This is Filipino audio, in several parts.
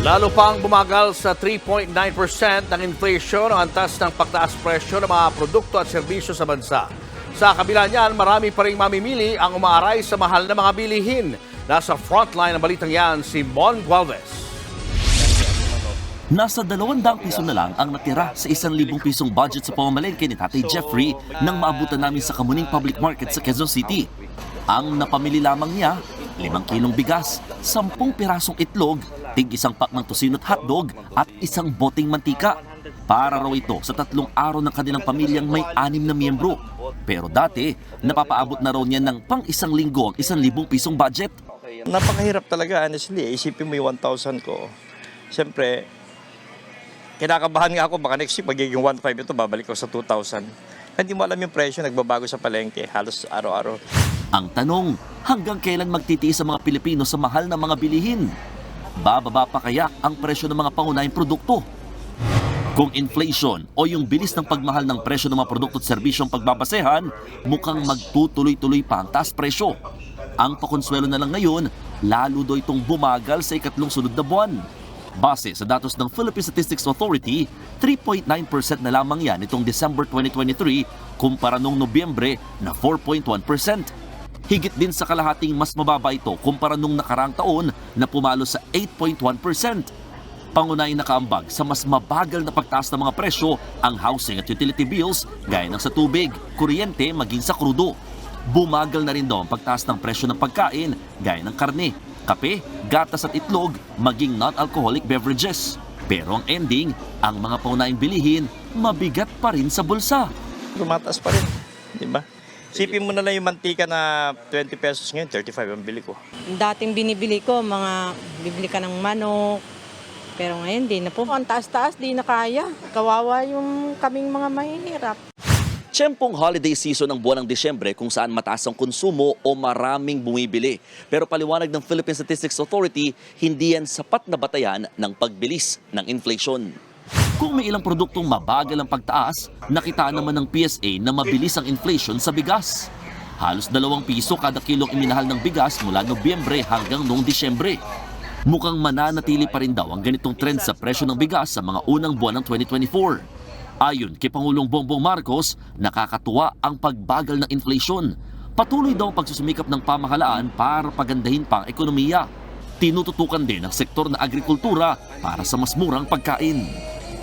Lalo pang bumagal sa 3.9% ng inflation ang antas ng pagtaas presyo ng mga produkto at serbisyo sa bansa. Sa kabila niyan, marami pa rin mamimili ang umaaray sa mahal na mga bilihin. Nasa frontline ng balitang yan si Mon Gualvez. Nasa 200 piso na lang ang natira sa 1,000 pisong budget sa pamamalengke ni Tatay Jeffrey nang maabutan namin sa Kamuning Public Market sa Quezon City. Ang napamili lamang niya, 5 kilong bigas, 10 pirasong itlog, tig isang pak ng tosino at hotdog at isang boteng mantika. Para raw ito sa 3 araw ng kanilang pamilyang may 6 na miyembro. Pero dati, napapaabot na raw niya ng pang 1 linggo ang 1,000 pisong budget. Napakahirap talaga, honestly. Isipin mo yung 1,000 ko. Siyempre, kinakabahan nga ako, baka next week magiging 1,500 ito, babalik ko sa 2,000. Hindi mo alam yung presyo, nagbabago sa palengke, halos araw-araw. Ang tanong, hanggang kailan magtitiis ang mga Pilipino sa mahal na mga bilihin? Bababa pa kaya ang presyo ng mga pangunahing produkto? Kung inflation o yung bilis ng pagmahal ng presyo ng mga produkto at serbisyong pagbabasehan, mukhang magtutuloy-tuloy pa ang taas presyo. Ang pakonsuelo na lang ngayon, lalo daw itong bumagal sa ikatlong sunod na buwan. Base sa datos ng Philippine Statistics Authority, 3.9% na lamang yan itong December 2023 kumpara noong Nobyembre na 4.1%. Higit din sa kalahating mas mababa ito kumpara nung nakaraang taon na pumalo sa 8.1%. Pangunahing nakaambag sa mas mabagal na pagtaas ng mga presyo ang housing at utility bills gaya ng sa tubig, kuryente maging sa krudo. Bumagal na rin daw ang pagtaas ng presyo ng pagkain gaya ng karne, kape, gatas at itlog maging non-alcoholic beverages. Pero ang ending, ang mga paunahing bilihin mabigat pa rin sa bulsa. Tumataas pa rin, di ba? Isipin mo na lang yung mantika na 20 pesos ngayon, 35 ang bili ko. Dating binibili ko, bibili ka ng manok. Pero ngayon, di na po. Ang taas-taas, di na kaya. Kawawa yung kaming mga mahihirap. Tiyempong holiday season ng buwan ng Disyembre kung saan mataas ang konsumo o maraming bumibili. Pero paliwanag ng Philippine Statistics Authority, hindi yan sapat na batayan ng pagbilis ng inflation. Kung may ilang produktong mabagal ang pagtaas, nakitaan naman ng PSA na mabilis ang inflation sa bigas. Halos 2 piso kada kilong iminahal ng bigas mula Nobyembre hanggang noong Disyembre. Mukhang mananatili pa rin daw ang ganitong trend sa presyo ng bigas sa mga unang buwan ng 2024. Ayon kay Pangulong Bongbong Marcos, nakakatuwa ang pagbagal ng inflation. Patuloy daw ang pagsusumikap ng pamahalaan para pagandahin pa ang ekonomiya. Tinututukan din ang sektor na agrikultura para sa mas murang pagkain.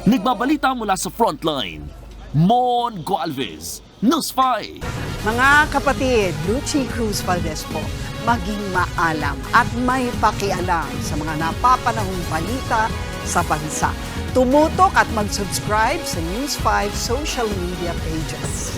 Nagbabalita mula sa Frontline, Mon Gualvez, News 5. Mga kapatid, Lucy Cruz Valdez po, maging maalam at may pakialam sa mga napapanahong balita sa bansa. Tumutok at mag-subscribe sa News 5 social media pages.